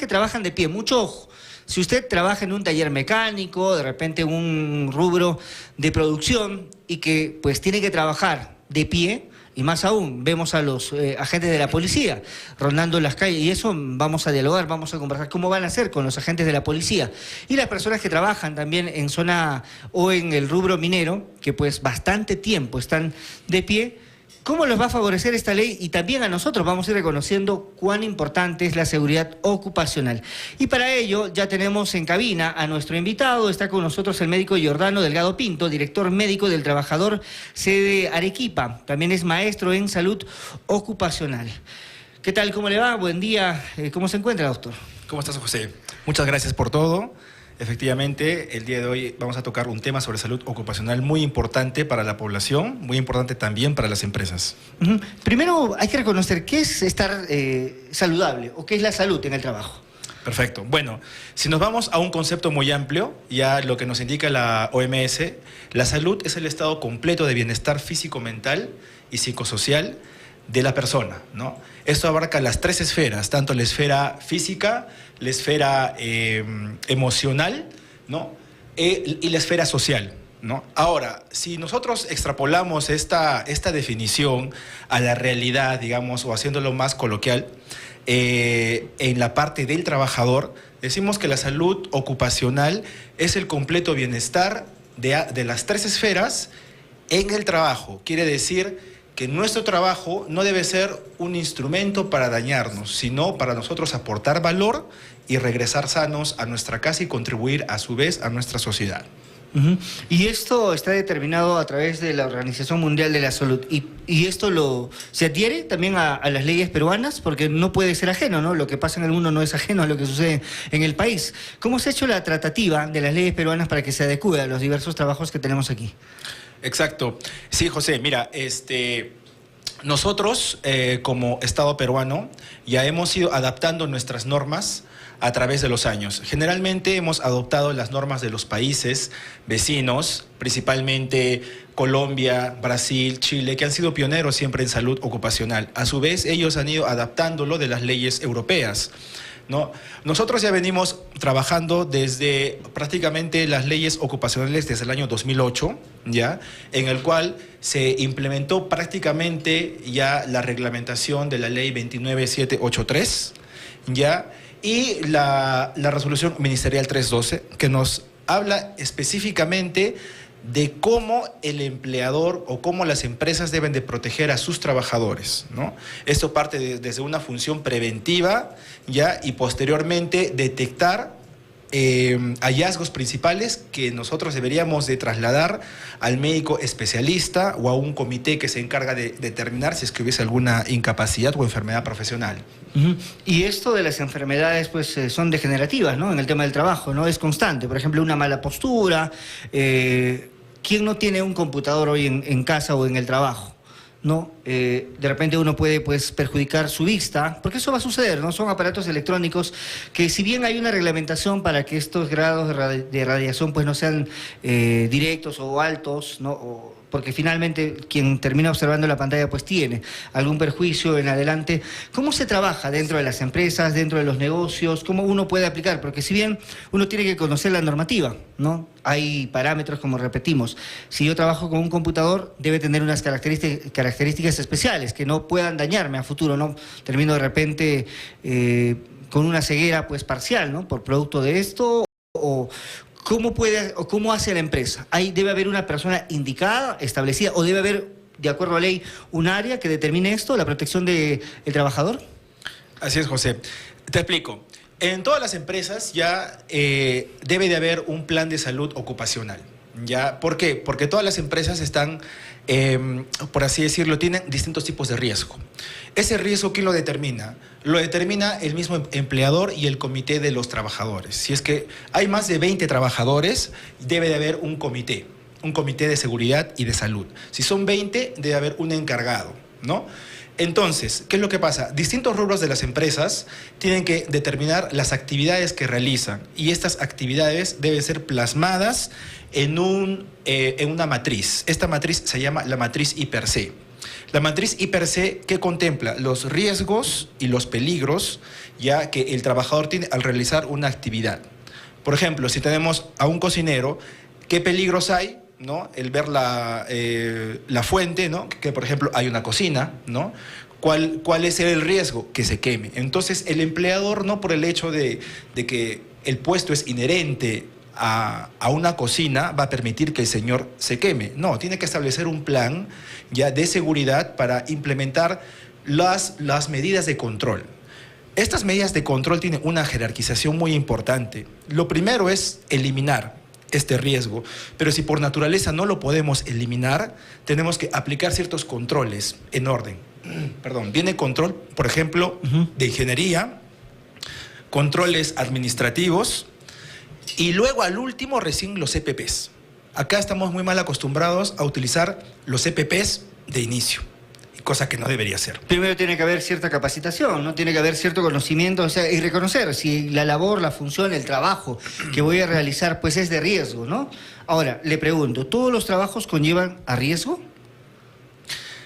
que trabajan de pie, mucho ojo. Si usted trabaja en un taller mecánico, de repente un rubro de producción y que pues tiene que trabajar de pie, y más aún, vemos a los agentes de la policía rondando las calles, y eso vamos a dialogar, vamos a conversar cómo van a hacer con los agentes de la policía. Y las personas que trabajan también en zona o en el rubro minero, que pues bastante tiempo están de pie, ¿cómo los va a favorecer esta ley? Y también a nosotros vamos a ir reconociendo cuán importante es la seguridad ocupacional. Y para ello ya tenemos en cabina a nuestro invitado. Está con nosotros el médico Giordano Delgado Pinto, director médico del Trabajador, sede Arequipa. También es maestro en salud ocupacional. ¿Qué tal? ¿Cómo le va? Buen día. ¿Cómo se encuentra, doctor? ¿Cómo estás, José? Muchas gracias por todo. Efectivamente, el día de hoy vamos a tocar un tema sobre salud ocupacional muy importante para la población, muy importante también para las empresas. Primero hay que reconocer qué es estar saludable o qué es la salud en el trabajo. Perfecto. Bueno, si nos vamos a un concepto muy amplio, ya lo que nos indica la OMS, la salud es el estado completo de bienestar físico, mental y psicosocial de la persona, ¿no? Esto abarca las tres esferas, tanto la esfera física, la esfera emocional, ¿no? Y la esfera social, ¿no? Ahora, si nosotros extrapolamos esta definición a la realidad, digamos, o haciéndolo más coloquial, en la parte del trabajador, decimos que la salud ocupacional es el completo bienestar de las tres esferas en el trabajo. Quiere decir que nuestro trabajo no debe ser un instrumento para dañarnos, sino para nosotros aportar valor y regresar sanos a nuestra casa y contribuir a su vez a nuestra sociedad. Y esto está determinado a través de la Organización Mundial de la Salud. ¿Y esto se adhiere también a las leyes peruanas? Porque no puede ser ajeno, ¿no? Lo que pasa en el mundo no es ajeno a lo que sucede en el país. ¿Cómo se ha hecho la tratativa de las leyes peruanas para que se adecue a los diversos trabajos que tenemos aquí? Exacto. Sí, José, mira, nosotros como Estado peruano ya hemos ido adaptando nuestras normas a través de los años. Generalmente hemos adoptado las normas de los países vecinos, principalmente Colombia, Brasil, Chile, que han sido pioneros siempre en salud ocupacional. A su vez, ellos han ido adaptándolo de las leyes europeas, ¿no? Nosotros ya venimos trabajando desde prácticamente las leyes ocupacionales desde el año 2008, ¿ya? En el cual se implementó prácticamente ya la reglamentación de la ley 29783, ¿ya? Y la resolución ministerial 312, que nos habla específicamente de cómo el empleador o cómo las empresas deben de proteger a sus trabajadores, ¿no? Esto parte desde una función preventiva, ¿ya? Y posteriormente detectar hallazgos principales que nosotros deberíamos de trasladar al médico especialista o a un comité que se encarga de determinar si es que hubiese alguna incapacidad o enfermedad profesional. Y esto de las enfermedades pues son degenerativas, ¿no? En el tema del trabajo, ¿no? Es constante. Por ejemplo, una mala postura. ¿Quién no tiene un computador hoy en casa o en el trabajo? ¿No? De repente uno puede pues perjudicar su vista, porque eso va a suceder, ¿no? Son aparatos electrónicos que, si bien hay una reglamentación para que estos grados de radiación pues no sean directos o altos, ¿no? Porque finalmente quien termina observando la pantalla pues tiene algún perjuicio en adelante. ¿Cómo se trabaja dentro de las empresas, dentro de los negocios? ¿Cómo uno puede aplicar? Porque si bien uno tiene que conocer la normativa, ¿no? Hay parámetros, como repetimos. Si yo trabajo con un computador, debe tener unas características especiales que no puedan dañarme a futuro, ¿no? Termino de repente con una ceguera pues parcial, ¿no? Por producto de esto, o ¿cómo hace la empresa? Ahí debe haber una persona indicada, establecida, o debe haber, de acuerdo a ley, un área que determine esto, la protección del trabajador. Así es, José. Te explico. En todas las empresas ya debe de haber un plan de salud ocupacional, ¿ya? ¿Por qué? Porque todas las empresas están, por así decirlo, tienen distintos tipos de riesgo. Ese riesgo, ¿quién lo determina? Lo determina el mismo empleador y el comité de los trabajadores. Si es que hay más de 20 trabajadores, debe de haber un comité de seguridad y de salud. Si son 20, debe haber un encargado, ¿no? Entonces, ¿qué es lo que pasa? Distintos rubros de las empresas tienen que determinar las actividades que realizan, y estas actividades deben ser plasmadas en una matriz. Esta matriz se llama la matriz I per C. La matriz I+C, ¿qué contempla? Los riesgos y los peligros ya que el trabajador tiene al realizar una actividad. Por ejemplo, si tenemos a un cocinero, ¿qué peligros hay? ¿No? El ver la fuente, ¿no? Que por ejemplo hay una cocina, ¿no? ¿Cuál es el riesgo? Que se queme. Entonces el empleador, no por el hecho de que el puesto es inherente a una cocina, va a permitir que el señor se queme. No, tiene que establecer un plan ya de seguridad para implementar las medidas de control. Estas medidas de control tienen una jerarquización muy importante. Lo primero es eliminar este riesgo, pero si por naturaleza no lo podemos eliminar, tenemos que aplicar ciertos controles en orden. Perdón, viene control, por ejemplo, de ingeniería, controles administrativos y luego al último recién los EPPs. Acá estamos muy mal acostumbrados a utilizar los EPPs de inicio, cosa que no debería ser. Primero tiene que haber cierta capacitación, ¿no? Tiene que haber cierto conocimiento, o sea, y reconocer si la labor, la función, el trabajo que voy a realizar, pues es de riesgo, ¿no? Ahora, le pregunto, ¿todos los trabajos conllevan a riesgo?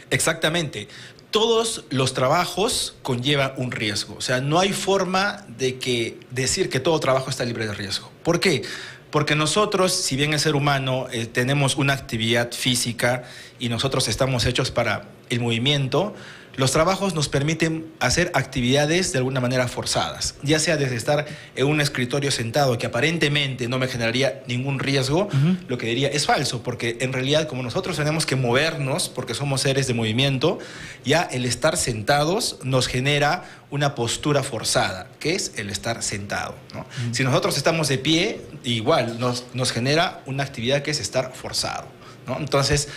Exactamente. Todos los trabajos conllevan un riesgo. O sea, no hay forma de decir que todo trabajo está libre de riesgo. ¿Por qué? Porque nosotros, si bien el ser humano tenemos una actividad física y nosotros estamos hechos para el movimiento, los trabajos nos permiten hacer actividades de alguna manera forzadas, ya sea desde estar en un escritorio sentado que aparentemente no me generaría ningún riesgo, lo que diría es falso, porque en realidad como nosotros tenemos que movernos, porque somos seres de movimiento, ya el estar sentados nos genera una postura forzada, que es el estar sentado, ¿no? Si nosotros estamos de pie, igual nos genera una actividad que es estar forzado, ¿no? Entonces,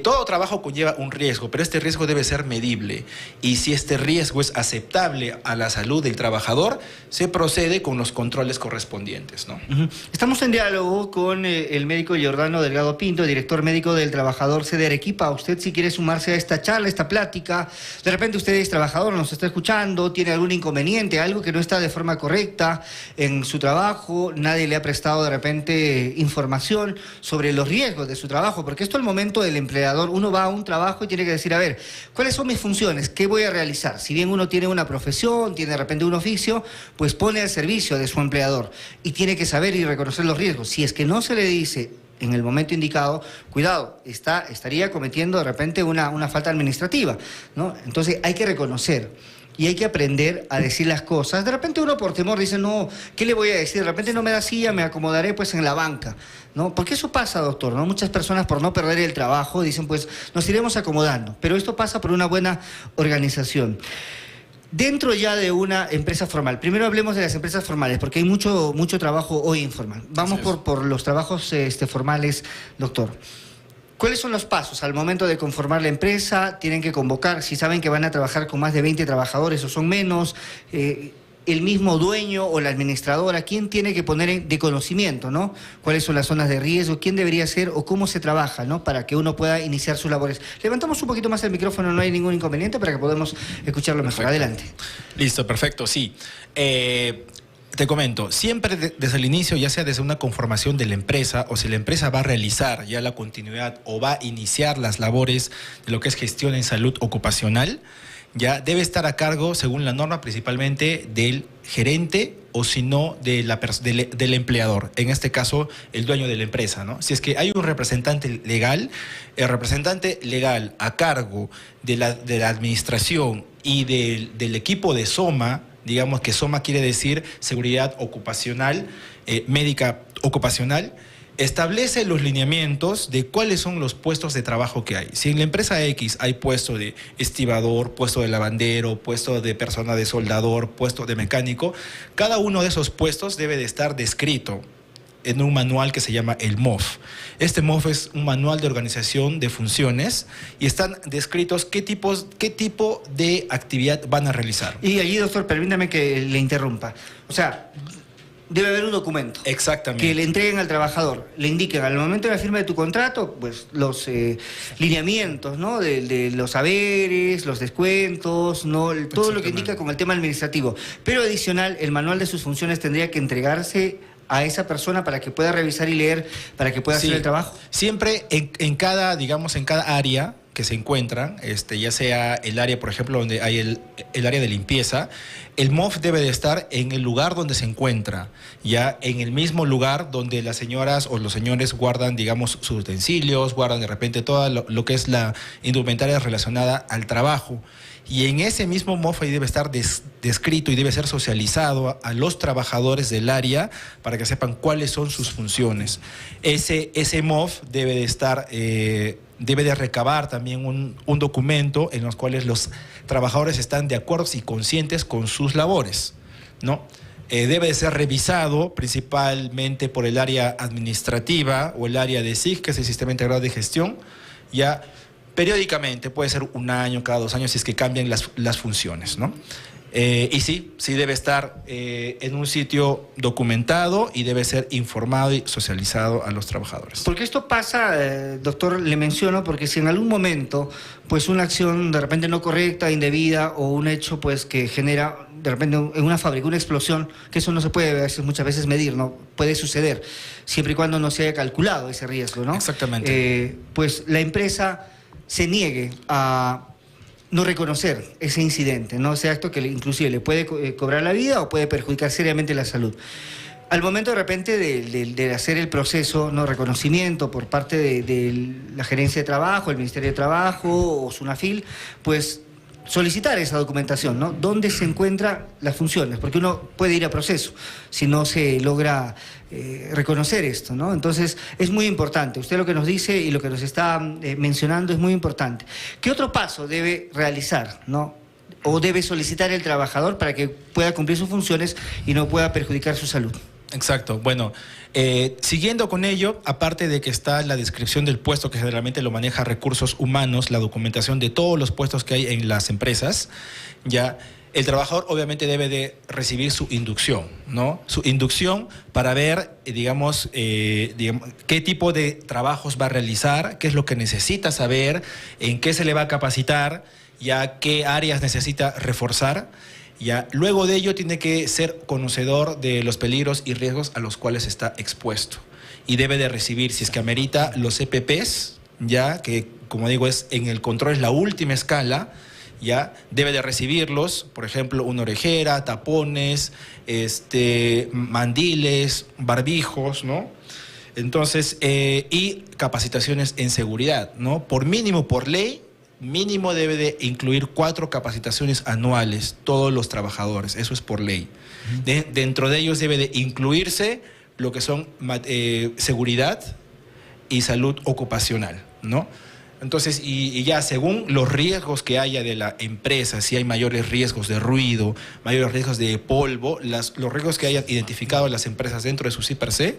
todo trabajo conlleva un riesgo, pero este riesgo debe ser medible. Y si este riesgo es aceptable a la salud del trabajador, se procede con los controles correspondientes, ¿no? Estamos en diálogo con el médico Giordano Delgado Pinto, director médico del Trabajador C de Arequipa. Usted, si quiere sumarse a esta charla, esta plática, de repente usted es trabajador, nos está escuchando, tiene algún inconveniente, algo que no está de forma correcta en su trabajo, nadie le ha prestado de repente información sobre los riesgos de su trabajo, porque esto es el momento del empleador. Uno va a un trabajo y tiene que decir, a ver, ¿cuáles son mis funciones? ¿Qué voy a realizar? Si bien uno tiene una profesión, tiene de repente un oficio, pues pone al servicio de su empleador y tiene que saber y reconocer los riesgos. Si es que no se le dice en el momento indicado, cuidado, estaría cometiendo de repente una falta administrativa, ¿no? Entonces hay que reconocer. Y hay que aprender a decir las cosas. De repente uno por temor dice, no, ¿qué le voy a decir? De repente no me da silla, me acomodaré pues en la banca, ¿no? Porque eso pasa, doctor, ¿no? Muchas personas por no perder el trabajo dicen, pues nos iremos acomodando. Pero esto pasa por una buena organización. Dentro ya de una empresa formal, primero hablemos de las empresas formales, porque hay mucho trabajo hoy informal. Vamos por los trabajos formales, doctor. ¿Cuáles son los pasos al momento de conformar la empresa? Tienen que convocar, si saben que van a trabajar con más de 20 trabajadores o son menos, el mismo dueño o la administradora, ¿quién tiene que poner de conocimiento, ¿no? ¿Cuáles son las zonas de riesgo? ¿Quién debería ser o cómo se trabaja, ¿no? Para que uno pueda iniciar sus labores. Levantamos un poquito más el micrófono, no hay ningún inconveniente para que podamos escucharlo mejor. Perfecto. Adelante. Listo, perfecto, sí. Te comento, siempre desde el inicio, ya sea desde una conformación de la empresa o si la empresa va a realizar ya la continuidad o va a iniciar las labores de lo que es gestión en salud ocupacional, ya debe estar a cargo, según la norma, principalmente del gerente o si no del empleador, en este caso el dueño de la empresa, ¿no? Si es que hay un representante legal, el representante legal a cargo de la administración y del equipo de SOMA, digamos que SOMA quiere decir Seguridad Ocupacional, Médica Ocupacional, establece los lineamientos de cuáles son los puestos de trabajo que hay. Si en la empresa X hay puesto de estibador, puesto de lavandero, puesto de persona de soldador, puesto de mecánico, cada uno de esos puestos debe de estar descrito en un manual que se llama el MOF. Este MOF es un manual de organización de funciones y están descritos qué tipo de actividad van a realizar. Y allí, doctor, permítame que le interrumpa. O sea, debe haber un documento. Exactamente. Que le entreguen al trabajador, le indiquen al momento de la firma de tu contrato, pues los lineamientos, ¿no? De los saberes, los descuentos, ¿no? Todo lo que indica como el tema administrativo. Pero adicional, el manual de sus funciones tendría que entregarse a esa persona para que pueda revisar y leer, para que pueda hacer el trabajo. Siempre en cada, digamos, en cada área, que se encuentran, ya sea el área, por ejemplo, donde hay el área de limpieza, el MOF debe de estar en el lugar donde se encuentra, ya en el mismo lugar donde las señoras o los señores guardan, digamos, sus utensilios, guardan de repente todo lo que es la indumentaria relacionada al trabajo. Y en ese mismo MOF ahí debe estar descrito y debe ser socializado a los trabajadores del área para que sepan cuáles son sus funciones. Ese MOF debe de estar, debe de recabar también un documento en los cuales los trabajadores están de acuerdo y conscientes con sus labores, ¿no? Debe de ser revisado principalmente por el área administrativa o el área de SIG, que es el Sistema Integrado de Gestión, ya periódicamente, puede ser un año, cada 2 años, si es que cambian las funciones, ¿no? Y sí debe estar en un sitio documentado y debe ser informado y socializado a los trabajadores. Porque esto pasa, doctor, le menciono, porque si en algún momento, pues una acción de repente no correcta, indebida, o un hecho pues que genera de repente en una fábrica una explosión, que eso no se puede muchas veces medir, ¿no? Puede suceder, siempre y cuando no se haya calculado ese riesgo, ¿no? Exactamente. Pues la empresa se niegue a no reconocer ese incidente, ¿no? Ese acto que inclusive le puede cobrar la vida o puede perjudicar seriamente la salud. Al momento de repente de hacer el proceso, no reconocimiento por parte de la Gerencia de Trabajo, el Ministerio de Trabajo o SUNAFIL, pues solicitar esa documentación, ¿no? ¿Dónde se encuentran las funciones? Porque uno puede ir a proceso si no se logra reconocer esto, ¿no? Entonces es muy importante. Usted lo que nos dice y lo que nos está mencionando es muy importante. ¿Qué otro paso debe realizar, ¿no? O debe solicitar el trabajador para que pueda cumplir sus funciones y no pueda perjudicar su salud? Exacto. Bueno, siguiendo con ello, aparte de que está la descripción del puesto, que generalmente lo maneja recursos humanos, la documentación de todos los puestos que hay en las empresas, ya el trabajador obviamente debe de recibir su inducción, ¿no? Su inducción para ver, digamos, qué tipo de trabajos va a realizar, qué es lo que necesita saber, en qué se le va a capacitar, ya qué áreas necesita reforzar. Ya, luego de ello tiene que ser conocedor de los peligros y riesgos a los cuales está expuesto y debe de recibir, si es que amerita, los EPPs, ya que, como digo, es en el control es la última escala, ya debe de recibirlos, por ejemplo, una orejera, tapones, mandiles, barbijos, ¿no? Entonces, y capacitaciones en seguridad, ¿no? Por mínimo, por ley, mínimo debe de incluir 4 capacitaciones anuales, todos los trabajadores, eso es por ley. Dentro de ellos debe de incluirse lo que son seguridad y salud ocupacional, ¿no? Entonces, y ya según los riesgos que haya de la empresa, si hay mayores riesgos de ruido, mayores riesgos de polvo, los riesgos que hayan identificado las empresas dentro de su CIPERC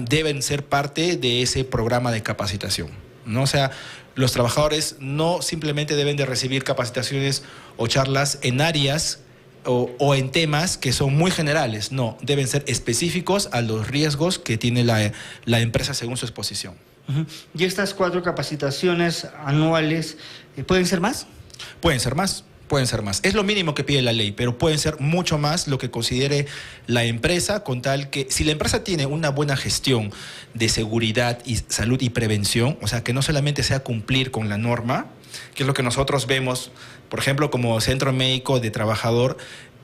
deben ser parte de ese programa de capacitación, ¿no? O sea, los trabajadores no simplemente deben de recibir capacitaciones o charlas en áreas o en temas que son muy generales, no, deben ser específicos a los riesgos que tiene la empresa según su exposición. ¿Y estas 4 capacitaciones anuales pueden ser más? Pueden ser más. Pueden ser más. Es lo mínimo que pide la ley, pero pueden ser mucho más lo que considere la empresa, con tal que si la empresa tiene una buena gestión de seguridad y salud y prevención, o sea, que no solamente sea cumplir con la norma, que es lo que nosotros vemos, por ejemplo, como Centro Médico de Trabajador,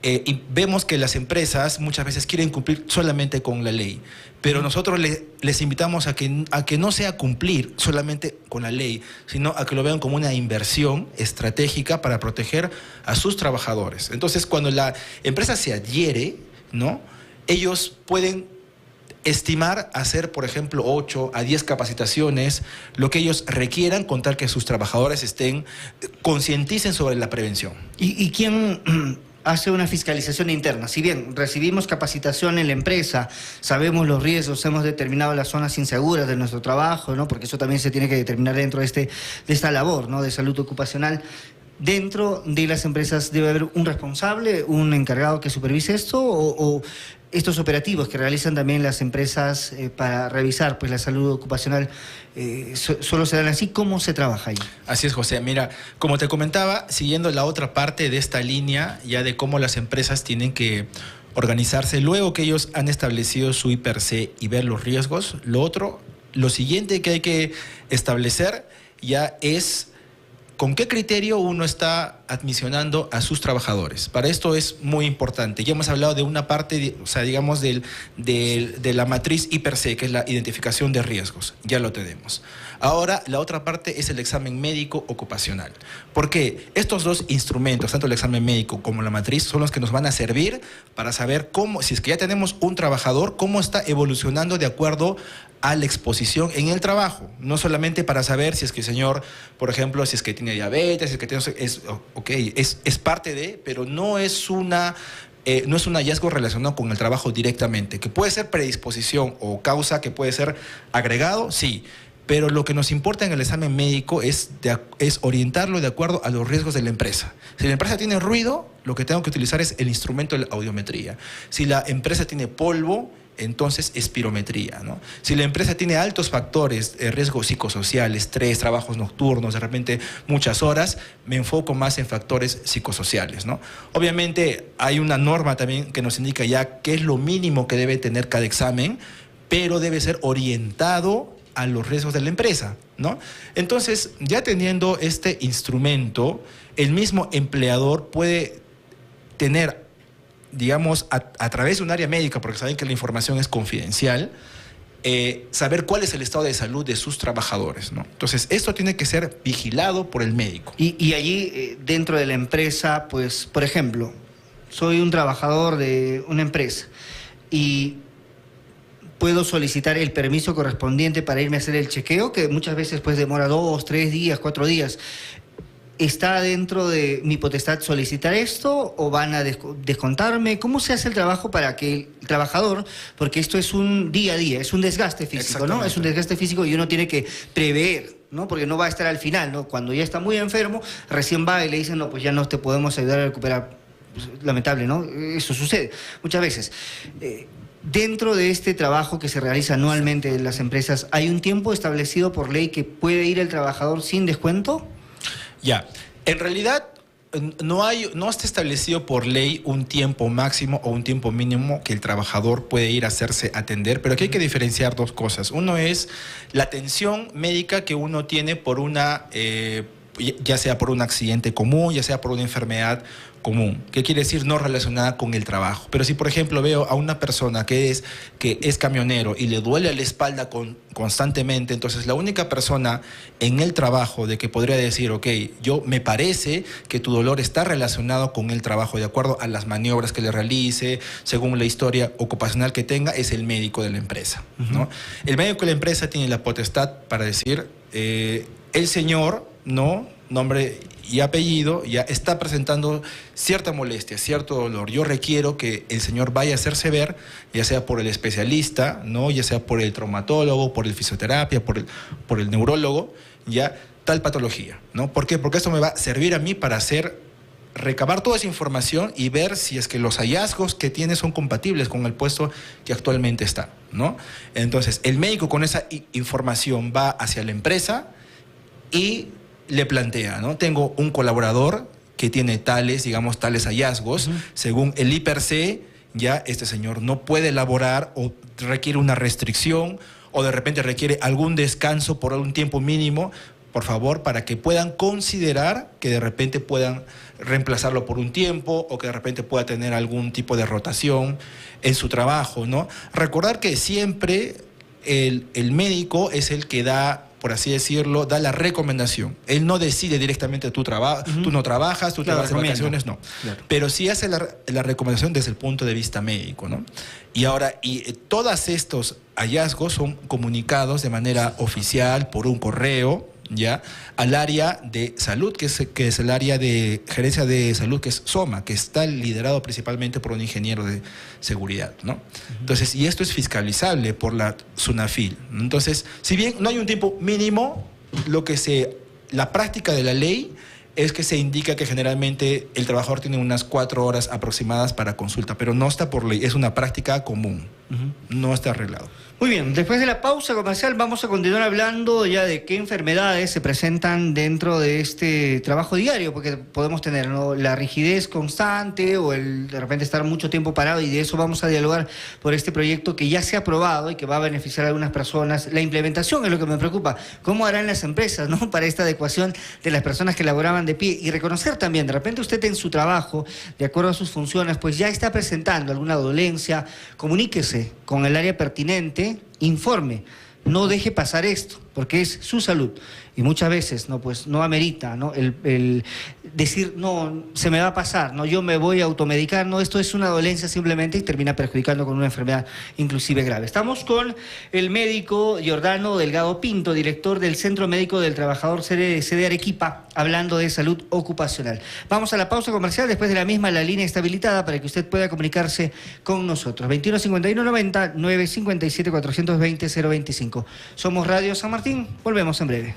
y vemos que las empresas muchas veces quieren cumplir solamente con la ley, pero nosotros les invitamos a que no sea cumplir solamente con la ley, sino a que lo vean como una inversión estratégica para proteger a sus trabajadores. Entonces, cuando la empresa se adhiere, ¿no? Ellos pueden estimar hacer, por ejemplo, 8 a 10 capacitaciones, lo que ellos requieran, con tal que sus trabajadores concienticen sobre la prevención. ¿Y quién hace una fiscalización interna? Si bien recibimos capacitación en la empresa, sabemos los riesgos, hemos determinado las zonas inseguras de nuestro trabajo, ¿no? Porque eso también se tiene que determinar dentro de esta labor, ¿no? De salud ocupacional. ¿Dentro de las empresas debe haber un responsable, un encargado que supervise esto, o estos operativos que realizan también las empresas para revisar pues la salud ocupacional solo se dan así? ¿Cómo se trabaja ahí? Así es, José. Mira, como te comentaba, siguiendo la otra parte de esta línea, ya de cómo las empresas tienen que organizarse luego que ellos han establecido su IPERC y ver los riesgos, lo siguiente que hay que establecer ya es con qué criterio uno está admisionando a sus trabajadores. Para esto es muy importante. Ya hemos hablado de una parte, o sea, digamos, de la matriz I+C, que es la identificación de riesgos. Ya lo tenemos. Ahora, la otra parte es el examen médico ocupacional. Porque estos dos instrumentos, tanto el examen médico como la matriz, son los que nos van a servir para saber cómo, si es que ya tenemos un trabajador, cómo está evolucionando de acuerdo a la exposición en el trabajo. No solamente para saber si es que el señor, por ejemplo, si es que tiene diabetes, si es que tiene... Es parte de, pero no es un hallazgo relacionado con el trabajo directamente, que puede ser predisposición o causa que puede ser agregado, sí. Pero lo que nos importa en el examen médico es orientarlo de acuerdo a los riesgos de la empresa. Si la empresa tiene ruido, lo que tengo que utilizar es el instrumento de la audiometría. Si la empresa tiene polvo, entonces espirometría, ¿no? Si la empresa tiene altos factores de riesgo psicosocial, estrés, trabajos nocturnos, de repente muchas horas, me enfoco más en factores psicosociales, ¿no? Obviamente hay una norma también que nos indica ya qué es lo mínimo que debe tener cada examen, pero debe ser orientado a los riesgos de la empresa, ¿no? Entonces, ya teniendo este instrumento, el mismo empleador puede tener, digamos, a través de un área médica, porque saben que la información es confidencial, saber cuál es el estado de salud de sus trabajadores, ¿no? Entonces, esto tiene que ser vigilado por el médico. Y allí, dentro de la empresa, pues, por ejemplo, soy un trabajador de una empresa y puedo solicitar el permiso correspondiente para irme a hacer el chequeo, que muchas veces pues demora 2, 3 días, 4 días. ¿Está dentro de mi potestad solicitar esto o van a descontarme? ¿Cómo se hace el trabajo para que el trabajador, porque esto es un día a día, es un desgaste físico, ¿no? Es un desgaste físico y uno tiene que prever, ¿no? Porque no va a estar al final, ¿no? Cuando ya está muy enfermo, recién va y le dicen, no, pues ya no te podemos ayudar a recuperar. Pues, lamentable, ¿no? Eso sucede muchas veces. Dentro de este trabajo que se realiza anualmente en las empresas, ¿hay un tiempo establecido por ley que puede ir el trabajador sin descuento? Ya, en realidad no está establecido por ley un tiempo máximo o un tiempo mínimo que el trabajador puede ir a hacerse atender, pero aquí hay que diferenciar dos cosas. Uno es la atención médica que uno tiene por ya sea por un accidente común, ya sea por una enfermedad común. ¿Qué quiere decir? No relacionada con el trabajo. Pero si, por ejemplo, veo a una persona que es camionero y le duele la espalda constantemente, entonces la única persona en el trabajo de que podría decir, ok, me parece que tu dolor está relacionado con el trabajo, de acuerdo a las maniobras que le realice, según la historia ocupacional que tenga, es el médico de la empresa, ¿no? El médico de la empresa tiene la potestad para decir, el señor, ¿no?, nombre y apellido, ya está presentando cierta molestia, cierto dolor. Yo requiero que el señor vaya a hacerse ver, ya sea por el especialista, ¿no?, ya sea por el traumatólogo, por el fisioterapia, por el neurólogo, ya tal patología, ¿no? ¿Por qué? Porque esto me va a servir a mí para recabar toda esa información y ver si es que los hallazgos que tiene son compatibles con el puesto que actualmente está, ¿no? Entonces, el médico con esa información va hacia la empresa y le plantea, ¿no? Tengo un colaborador que tiene tales hallazgos, según el I+C, ya este señor no puede elaborar o requiere una restricción o de repente requiere algún descanso por un tiempo mínimo, por favor, para que puedan considerar que de repente puedan reemplazarlo por un tiempo o que de repente pueda tener algún tipo de rotación en su trabajo, ¿no? Recordar que siempre el médico es el que da, por así decirlo, da la recomendación. Él no decide directamente tú no trabajas, tú te vas de vacaciones, no. Claro. Pero sí hace la recomendación desde el punto de vista médico, ¿no? Y ahora, todos estos hallazgos son comunicados de manera oficial por un correo, ya, al área de salud, que es el área de gerencia de salud, que es SOMA, que está liderado principalmente por un ingeniero de seguridad, ¿no? Entonces, y esto es fiscalizable por la SUNAFIL. Entonces, si bien no hay un tiempo mínimo, la práctica de la ley es que se indica que generalmente el trabajador tiene unas 4 horas aproximadas para consulta, pero no está por ley, es una práctica común. No está arreglado. Muy bien, después de la pausa comercial vamos a continuar hablando ya de qué enfermedades se presentan dentro de este trabajo diario, porque podemos tener, ¿no?, la rigidez constante o el de repente estar mucho tiempo parado, y de eso vamos a dialogar por este proyecto que ya se ha aprobado y que va a beneficiar a algunas personas. La implementación es lo que me preocupa. ¿Cómo harán las empresas, ¿no?, para esta adecuación de las personas que laboraban de pie? Y reconocer también, de repente usted en su trabajo, de acuerdo a sus funciones, pues ya está presentando alguna dolencia, comuníquese con el área pertinente, informe, no deje pasar esto, porque es su salud. Y muchas veces no amerita, ¿no?, el decir, no, se me va a pasar, no, yo me voy a automedicar, no, esto es una dolencia simplemente y termina perjudicando con una enfermedad inclusive grave. Estamos con el médico Giordano Delgado Pinto, director del Centro Médico del Trabajador sede Arequipa, hablando de salud ocupacional. Vamos a la pausa comercial, después de la misma la línea está habilitada para que usted pueda comunicarse con nosotros. 215190 957 420 025. Somos Radio San Martín, volvemos en breve.